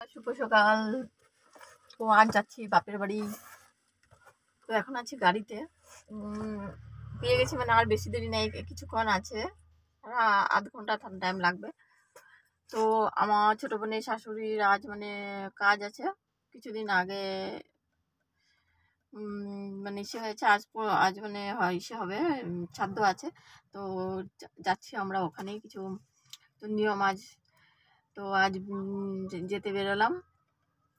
শুভ সকাল। তো আজ যাচ্ছি বাপের বাড়ি। তো এখন আছি গাড়িতে, পেয়ে গেছি, মানে আর বেশি দেরি নেই, কিছুক্ষণ আছে, আধ ঘন্টা টাইম লাগবে। তো আমার ছোট বোনের শাশুড়ির আজ মানে কাজ আছে, কিছুদিন আগে মানে ইসে হয়েছে, আজ মানে ইসে হবে, শ্রাদ্ধ আছে। তো যাচ্ছি আমরা ওখানেই, কিছু তো নিয়ম আজ। তো আজ যেতে বেরোলাম।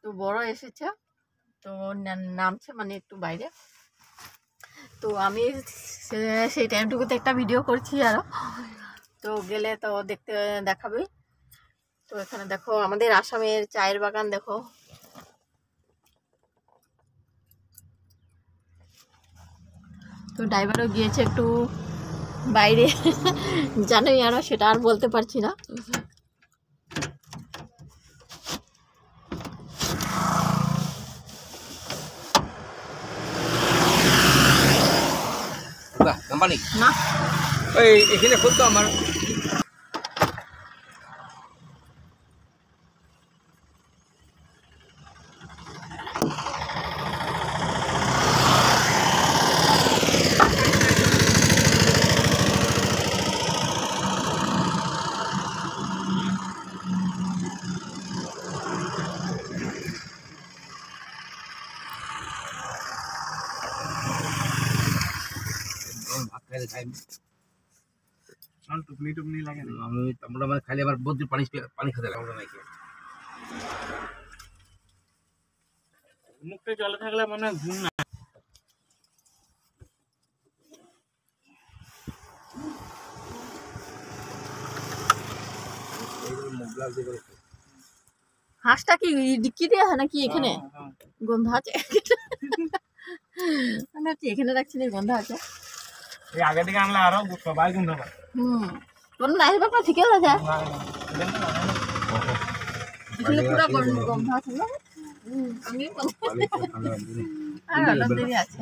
তো বড় এসেছে, তো নামছে মানে একটু বাইরে। তো আমি সেই টাইমটুকুতে একটা ভিডিও করছি আরও, তো গেলে তো দেখাবে। তো এখানে দেখো আমাদের আসামের চায়ের বাগান, দেখো। তো ড্রাইভারও গিয়েছে একটু বাইরে, জানোই আরো, সেটা আর বলতে পারছি না। না এখানে খুলতো আমার টুপনি লাগে না, আমি আমরা খালি আবার বদ্রি পানি খেতে লাগে নাকি মুখে জলে থাকলে মানে ঘুম না। হাঁসটা কি ডিক্কি দেওয়া হয় নাকি এখানে? গন্ধ আছে এখানে রাখছি না, গন্ধ আছে। এই আগে থেকে আনলে আরো সবাই গন্ধ পায়। কোনো নাই ব্যাপার, ঠিকই আছে, পুরো গন্ধ আছে না। আমি আর অলপ দেরি আছে।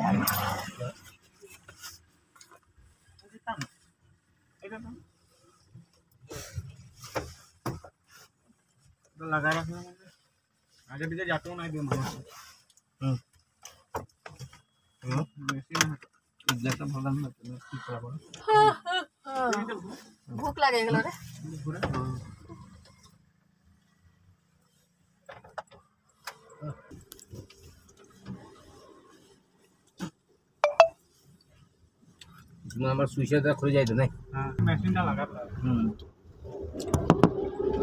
লাগা রাখলাম আগে দিকে যাতেও নাই দিন ভুক লাগে এগুলো রে। আমার সুইচটা খুলে যাইতো না, মেশিনটা লাগাতে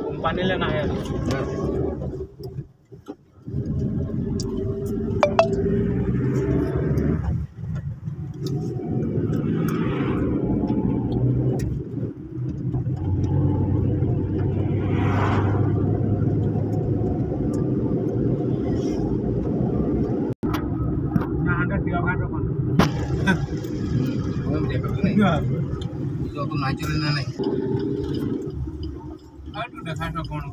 কোম্পানি লে না যত নাই চলে না নাই দেখা কোন